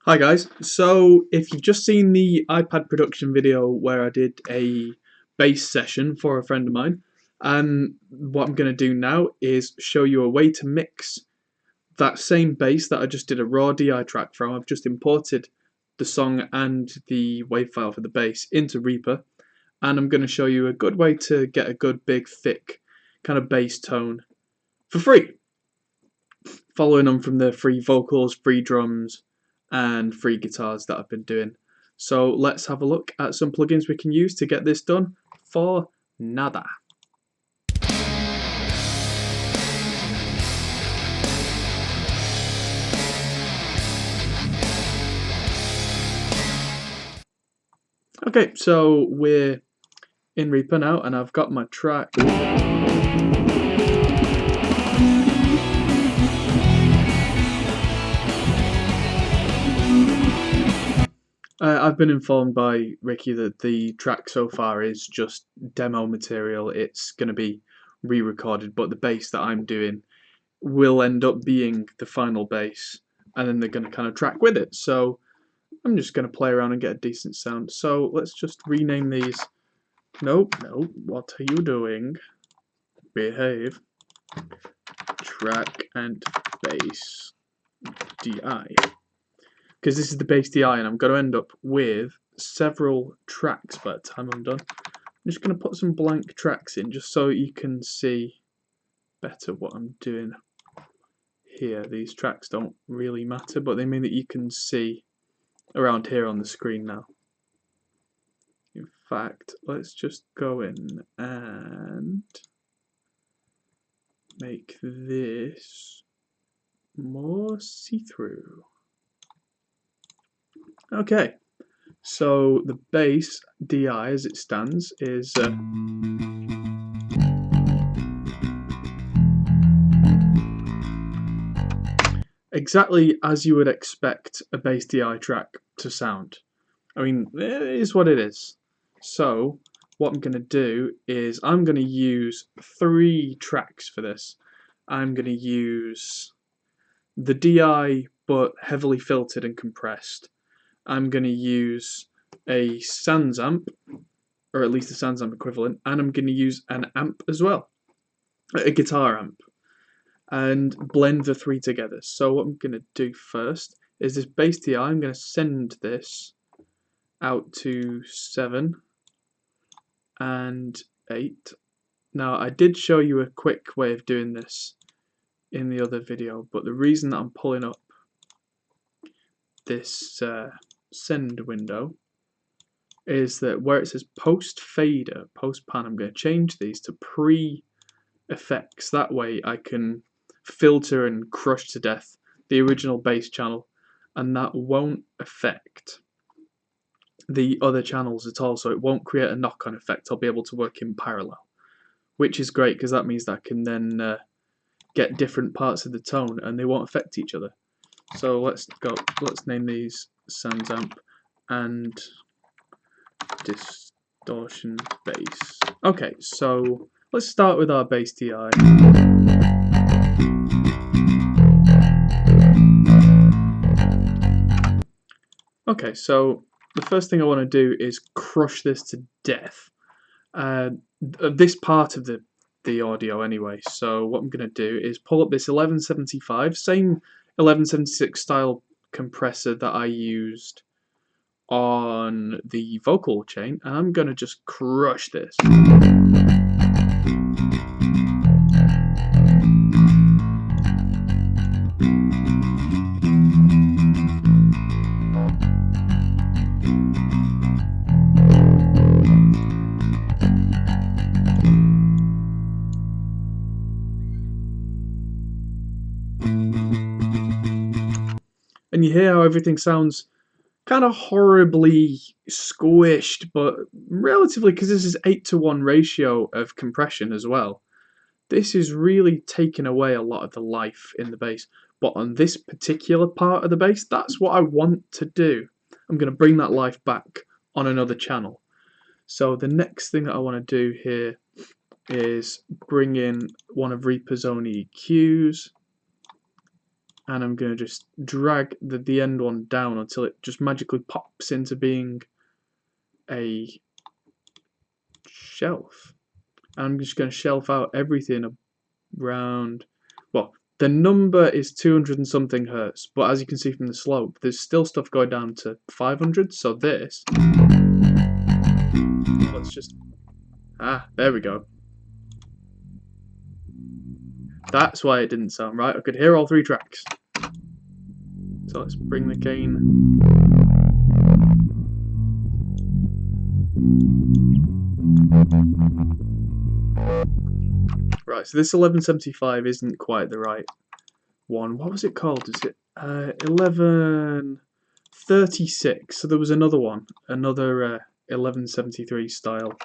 Hi guys, so if you've just seen the iPad production video where I did a bass session for a friend of mine, what I'm going to do now is show you a way to mix that same bass that I just did a raw DI track from. I've just imported the song and the WAV file for the bass into Reaper, and I'm going to show you a good way to get a good big thick kind of bass tone for free, following on from the free vocals, free drums, and free guitars that I've been doing. So let's have a look at some plugins we can use to get this done for nada. Okay, so we're in Reaper now, and I've got my track. I've been informed by Ricky that the track so far is just demo material. It's going to be re-recorded, but the bass that I'm doing will end up being the final bass, and then they're going to kind of track with it. So I'm just going to play around and get a decent sound. So let's just rename these. Nope, what are you doing? Behave. Track and bass DI. Because this is the bass DI, and I'm going to end up with several tracks by the time I'm done. I'm just going to put some blank tracks in just so you can see better what I'm doing here. These tracks don't really matter, but they mean that you can see around here on the screen now. In fact, let's just go in and make this more see-through. Okay, so the bass DI as it stands is exactly as you would expect a bass DI track to sound. I mean, it is what it is. So what I'm going to do is I'm going to use 3 tracks for this. I'm going to use the DI but heavily filtered and compressed. I'm going to use a Sansamp, or at least a Sansamp equivalent, and I'm going to use an amp as well, a guitar amp, and blend the 3 together. So what I'm going to do first is this bass DI, I'm going to send this out to 7 and 8. Now I did show you a quick way of doing this in the other video, but the reason that I'm pulling up this send window is that where it says post fader, post pan, I'm going to change these to pre effects. That way I can filter and crush to death the original bass channel, and that won't affect the other channels at all, so it won't create a knock-on effect. I'll be able to work in parallel, which is great because that means that I can then get different parts of the tone and they won't affect each other. So let's name these Sansamp and distortion bass. Okay, so let's start with our bass DI. Okay, so the first thing I want to do is crush this to death. This part of the audio anyway. So what I'm going to do is pull up this 1175, same 1176 style compressor that I used on the vocal chain, and I'm going to just crush this. And you hear how everything sounds kind of horribly squished, but relatively, because this is 8:1 ratio of compression as well, this is really taking away a lot of the life in the bass. But on this particular part of the bass, that's what I want to do. I'm going to bring that life back on another channel. So the next thing that I want to do here is bring in one of Reaper's own EQs, and I'm going to just drag the end one down until it just magically pops into being a shelf. And I'm just going to shelf out everything around, well, the number is 200 and something hertz, but as you can see from the slope, there's still stuff going down to 500, so this, let's just, there we go. That's why it didn't sound right. I could hear all 3 tracks. So let's bring the gain. Right, so this 1175 isn't quite the right one. What was it called? Is it 1136? So there was another one, another 1173 style.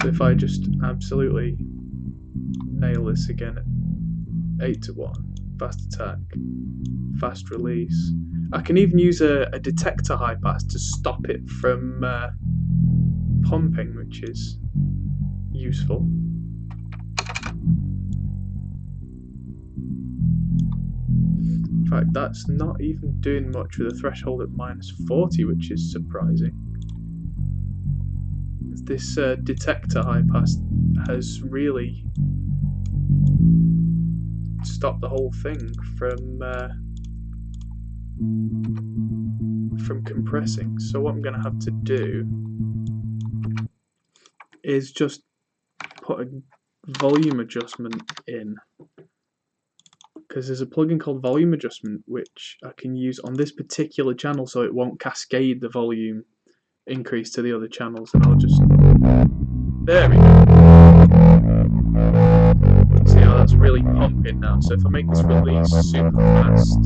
So if I just absolutely nail this again at 8-1, fast attack, fast release. I can even use a detector high pass to stop it from pumping, which is useful. In fact, that's not even doing much with a threshold at -40, which is surprising. This detector high pass has really stopped the whole thing from compressing. So what I'm going to have to do is just put a volume adjustment in, because there's a plugin called volume adjustment which I can use on this particular channel so it won't cascade the volume increase to the other channels, and I'll just, there we go. See how that's really pumping now. So if I make this release super fast,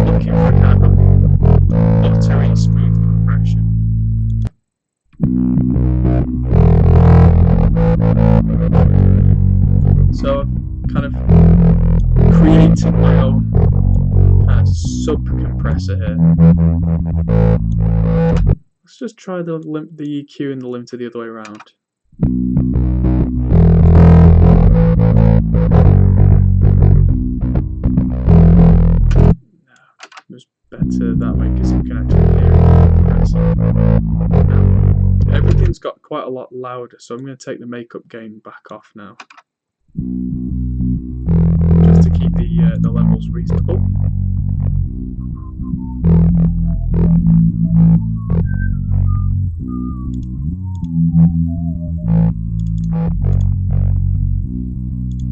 looking for kind of a buttery smooth compression. So I've kind of created my own sub-compressor here. Let's just try the EQ and the limiter the other way around. No, it was better that way because you can actually hear it compressing. Now, everything's got quite a lot louder, so I'm going to take the makeup gain back off now, just to keep the levels reasonable.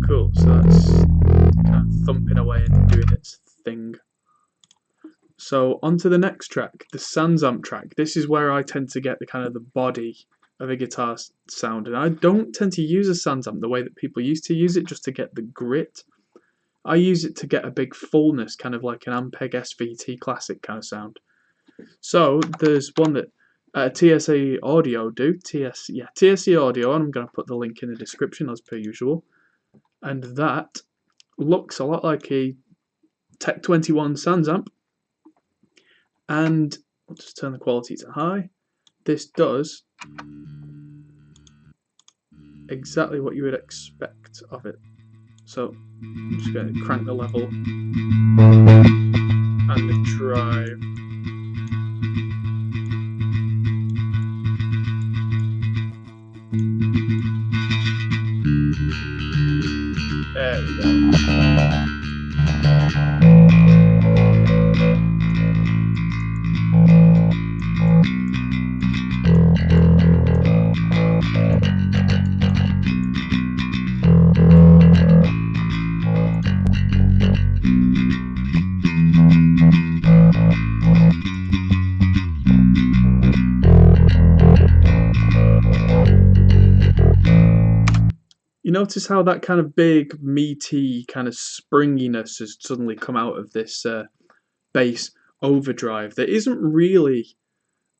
Cool, so that's kind of thumping away and doing its thing. So onto the next track, the Sansamp track. This is where I tend to get the kind of the body of a guitar sound, and I don't tend to use a Sansamp the way that people used to use it, just to get the grit. I use it to get a big fullness, kind of like an Ampeg SVT Classic kind of sound. So there's one that TSA Audio do, TSC Audio, and I'm going to put the link in the description as per usual. And that looks a lot like a Tech 21 Sansamp. And I'll just turn the quality to high. This does exactly what you would expect of it. So I'm just going to crank the level and the drive. There we go. You notice how that kind of big, meaty, kind of springiness has suddenly come out of this bass overdrive. There isn't really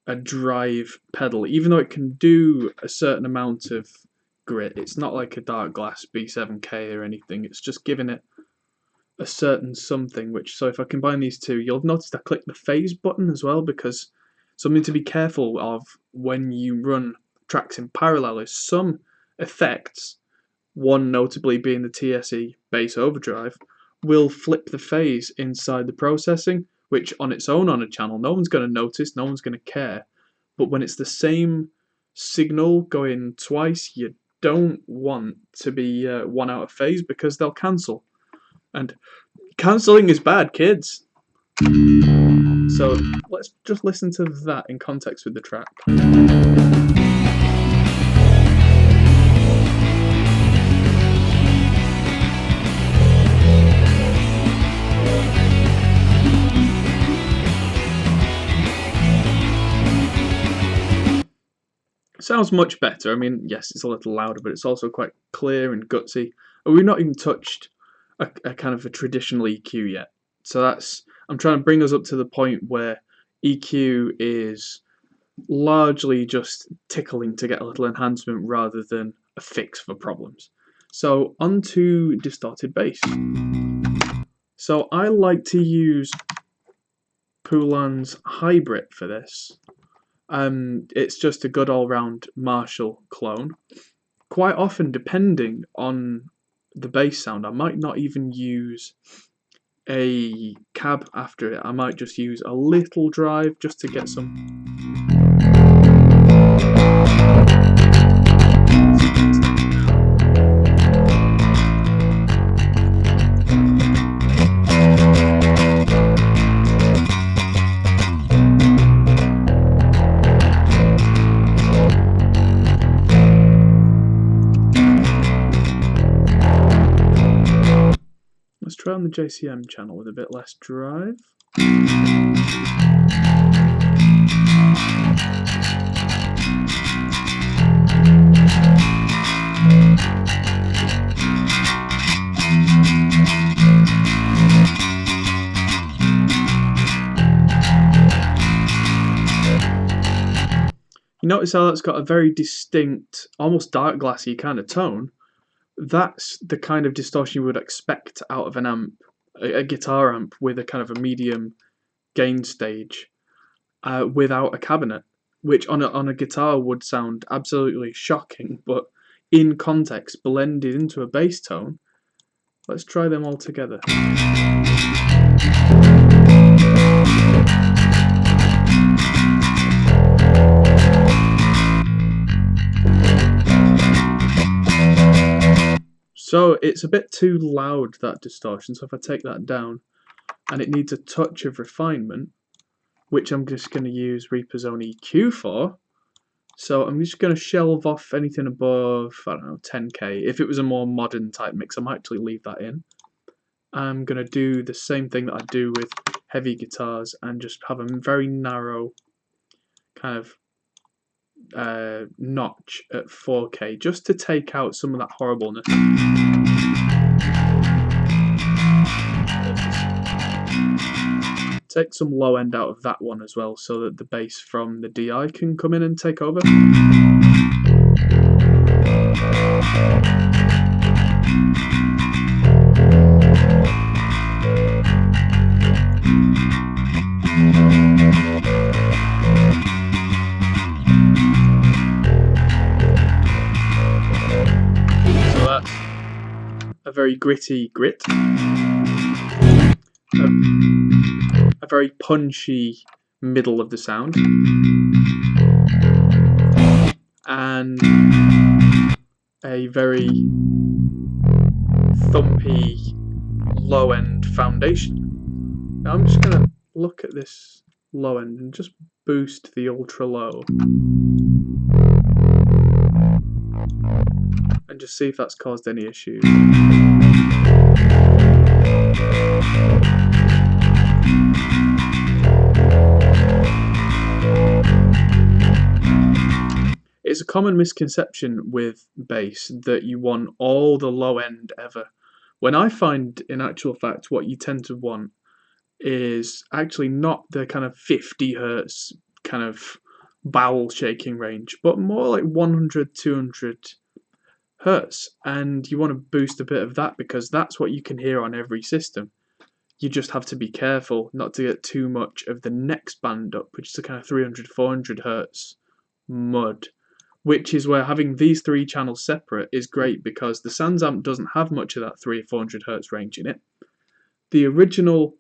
a drive pedal, even though it can do a certain amount of grit. It's not like a Dark Glass B7K or anything. It's just giving it a certain something, which, so if I combine these two, you'll notice I click the phase button as well, because something to be careful of when you run tracks in parallel is some effects one notably being the TSE bass overdrive, will flip the phase inside the processing, which on its own on a channel, no one's going to notice, no one's going to care. But when it's the same signal going twice, you don't want to be one out of phase because they'll cancel. And cancelling is bad, kids. So let's just listen to that in context with the track. Sounds much better. I mean, yes, it's a little louder, but it's also quite clear and gutsy. And we've not even touched a kind of a traditional EQ yet. So I'm trying to bring us up to the point where EQ is largely just tickling to get a little enhancement rather than a fix for problems. So onto distorted bass. So I like to use Poulen's Hybrid for this. It's just a good all-round Marshall clone. Quite often, depending on the bass sound, I might not even use a cab after it. I might just use a little drive just to get some. Let's try on the JCM channel with a bit less drive. You notice how that's got a very distinct, almost dark glassy kind of tone. That's the kind of distortion you would expect out of an amp, a guitar amp with a kind of a medium gain stage without a cabinet, which on a guitar would sound absolutely shocking, but in context, blended into a bass tone. Let's try them all together. So it's a bit too loud, that distortion, so if I take that down, and it needs a touch of refinement, which I'm just going to use Reaper's own EQ for. So I'm just going to shelve off anything above, I don't know, 10k. If it was a more modern type mix, I might actually leave that in. I'm going to do the same thing that I do with heavy guitars and just have a very narrow kind of notch at 4k, just to take out some of that horribleness. Take some low end out of that one as well, so that the bass from the DI can come in and take over. So that's a very gritty grit. A very punchy middle of the sound, and a very thumpy low end foundation. Now I'm just going to look at this low end and just boost the ultra low and just see if that's caused any issues. It's a common misconception with bass that you want all the low end ever, when I find in actual fact what you tend to want is actually not the kind of 50 hertz kind of bowel shaking range, but more like 100, 200 hertz, and you want to boost a bit of that because that's what you can hear on every system. You just have to be careful not to get too much of the next band up, which is the kind of 300, 400 hertz mud. which is where having these three channels separate is great because the Sansamp doesn't have much of that 300 or 400 Hz range in it. The original,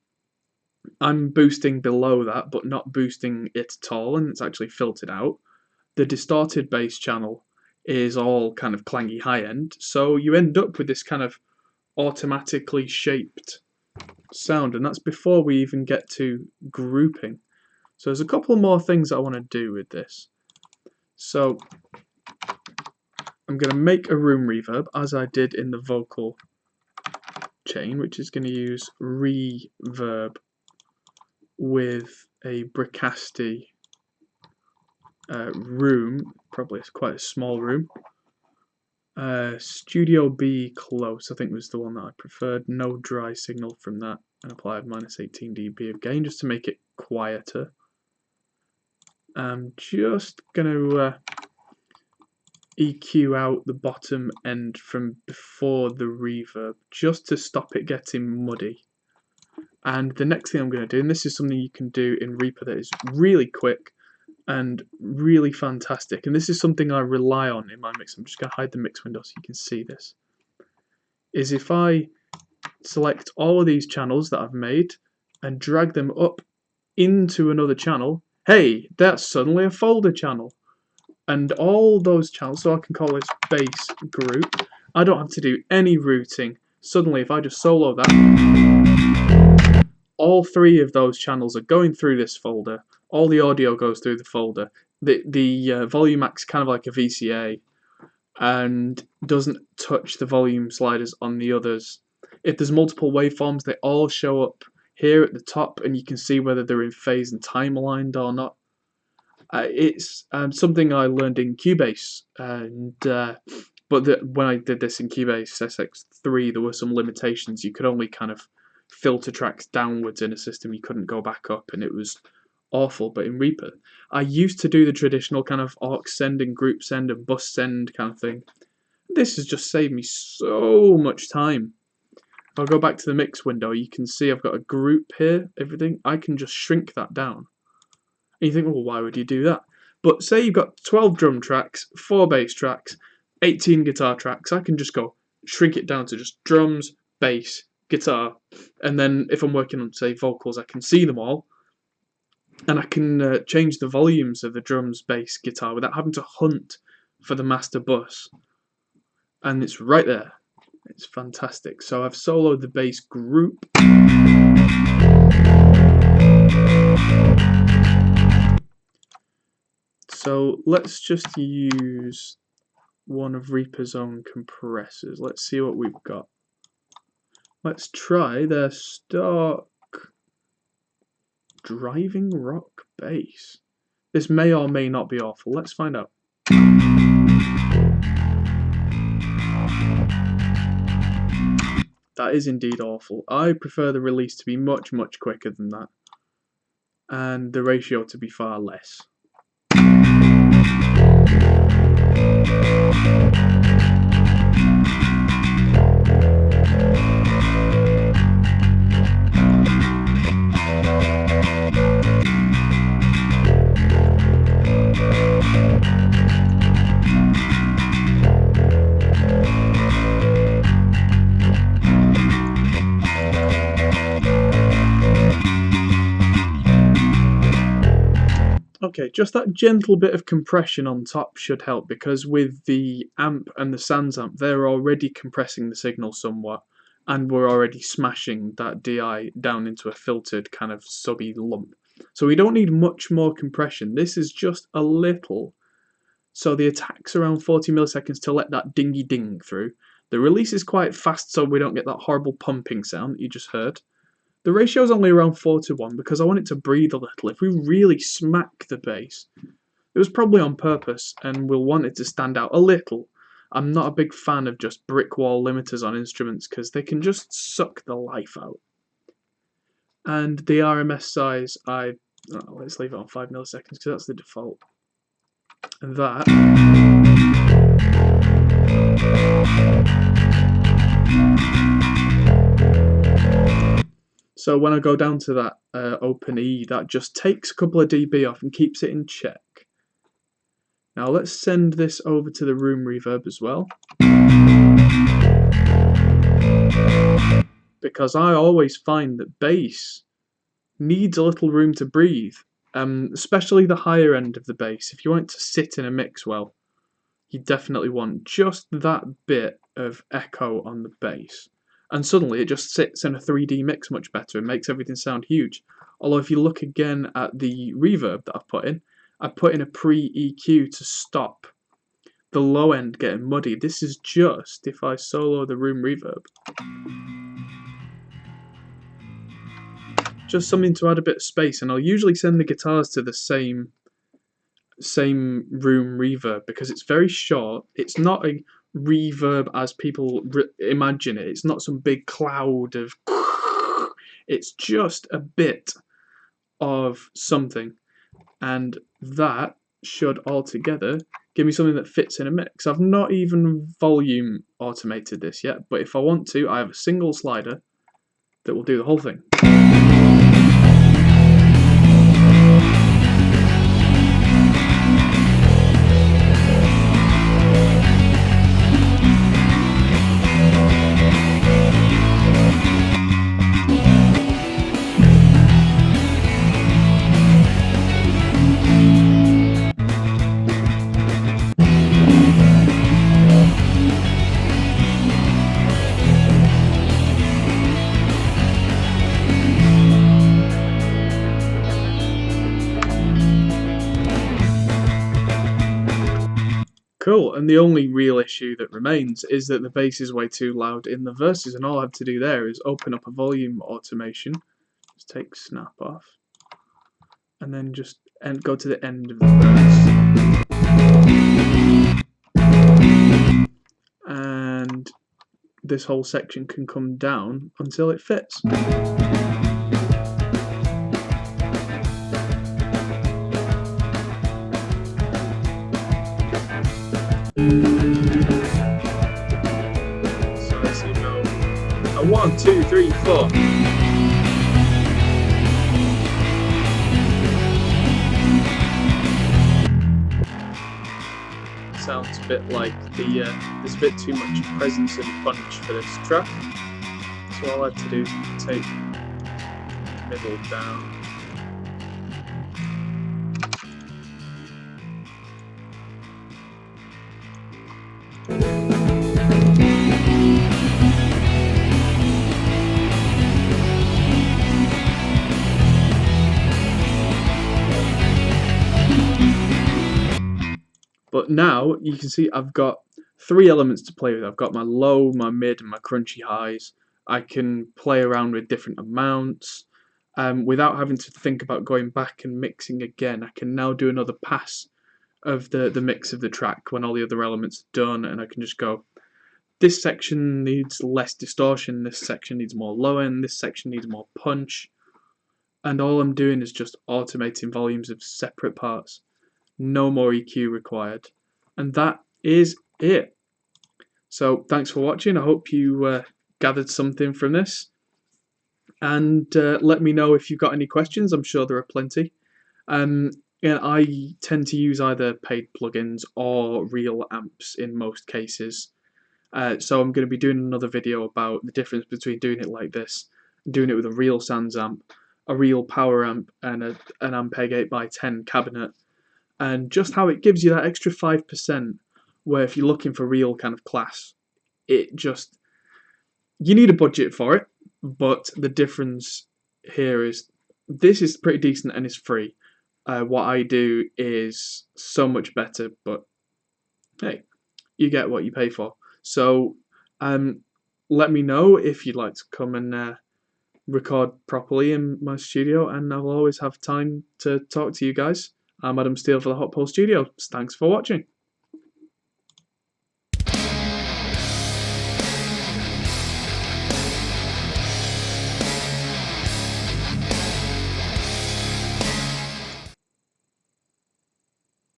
I'm boosting below that, but not boosting it at all, and it's actually filtered out. The distorted bass channel is all kind of clangy high end, so you end up with this kind of automatically shaped sound, and that's before we even get to grouping. So there's a couple more things I want to do with this. So I'm going to make a room reverb as I did in the vocal chain, which is going to use reverb with a Bricasti room, probably quite a small room. Studio B close, I think was the one that I preferred. No dry signal from that, and applied minus 18 dB of gain just to make it quieter. I'm just going to EQ out the bottom end from before the reverb, just to stop it getting muddy. And the next thing I'm going to do, and this is something you can do in Reaper that is really quick and really fantastic, and this is something I rely on in my mix. I'm just going to hide the mix window so you can see this. Is if I select all of these channels that I've made and drag them up into another channel, hey, that's suddenly a folder channel. And all those channels, so I can call this bass group. I don't have to do any routing. Suddenly, if I just solo that, all three of those channels are going through this folder. All the audio goes through the folder. The volume acts kind of like a VCA and doesn't touch the volume sliders on the others. If there's multiple waveforms, they all show up here at the top, and you can see whether they're in phase and time aligned or not. It's something I learned in Cubase, and when I did this in Cubase SX3, there were some limitations. You could only kind of filter tracks downwards in a system. You couldn't go back up, and it was awful. But in Reaper, I used to do the traditional kind of aux send and group send and bus send kind of thing. This has just saved me so much time. If I go back to the mix window, you can see I've got a group here, everything. I can just shrink that down. And you think, well, why would you do that? But say you've got 12 drum tracks, 4 bass tracks, 18 guitar tracks. I can just go shrink it down to just drums, bass, guitar. And then if I'm working on, say, vocals, I can see them all. And I can change the volumes of the drums, bass, guitar without having to hunt for the master bus. And it's right there. It's fantastic. So I've soloed the bass group. So let's just use one of Reaper's own compressors. Let's see what we've got. Let's try their stock driving rock bass. This may or may not be awful. Let's find out. That is indeed awful. I prefer the release to be much, much quicker than that, and the ratio to be far less. Okay, just that gentle bit of compression on top should help, because with the amp and the Sansamp, they're already compressing the signal somewhat, and we're already smashing that DI down into a filtered kind of subby lump. So we don't need much more compression. This is just a little. So the attack's around 40 milliseconds to let that dingy ding through. The release is quite fast, so we don't get that horrible pumping sound that you just heard. The ratio is only around 4:1 because I want it to breathe a little. If we really smack the bass, it was probably on purpose, and we'll want it to stand out a little. I'm not a big fan of just brick wall limiters on instruments because they can just suck the life out. And the RMS size, let's leave it on 5 milliseconds because that's the default. And that. So when I go down to that open E, that just takes a couple of dB off and keeps it in check. Now let's send this over to the room reverb as well, because I always find that bass needs a little room to breathe, especially the higher end of the bass. If you want it to sit in a mix well, you definitely want just that bit of echo on the bass. And suddenly it just sits in a 3D mix much better and makes everything sound huge. Although if you look again at the reverb that I put in a pre-EQ to stop the low end getting muddy. This is just if I solo the room reverb. Just something to add a bit of space, and I'll usually send the guitars to the same room reverb because it's very short. It's not a reverb as people imagine it. It's not some big cloud of. It's just a bit of something, and that should altogether give me something that fits in a mix. I've not even volume automated this yet, but if I want to, I have a single slider that will do the whole thing. Cool, and the only real issue that remains is that the bass is way too loud in the verses, and all I have to do there is open up a volume automation, just take snap off, and then just go to the end of the verse. And this whole section can come down until it fits. So let's see, go a 1, 2, 3, 4. Sounds a bit like there's a bit too much presence and punch for this track. So all I have to do is take middle down. But now you can see I've got 3 elements to play with. I've got my low, my mid, and my crunchy highs. I can play around with different amounts without having to think about going back and mixing again. I can now do another pass of the mix of the track when all the other elements are done, and I can just go, this section needs less distortion, this section needs more low end, this section needs more punch, and all I'm doing is just automating volumes of separate parts. No more EQ required. And that is it. So thanks for watching. I hope you gathered something from this. And let me know if you've got any questions. I'm sure there are plenty. I tend to use either paid plugins or real amps in most cases. So I'm going to be doing another video about the difference between doing it like this and doing it with a real Sansamp, a real power amp, and an Ampeg 8x10 cabinet. And just how it gives you that extra 5%, where if you're looking for real kind of class, it just, you need a budget for it, but the difference here is this is pretty decent and it's free. What I do is so much better, but hey, you get what you pay for. So let me know if you'd like to come and record properly in my studio, and I'll always have time to talk to you guys. I'm Adam Steele for the Hot Pole Studio. Thanks for watching.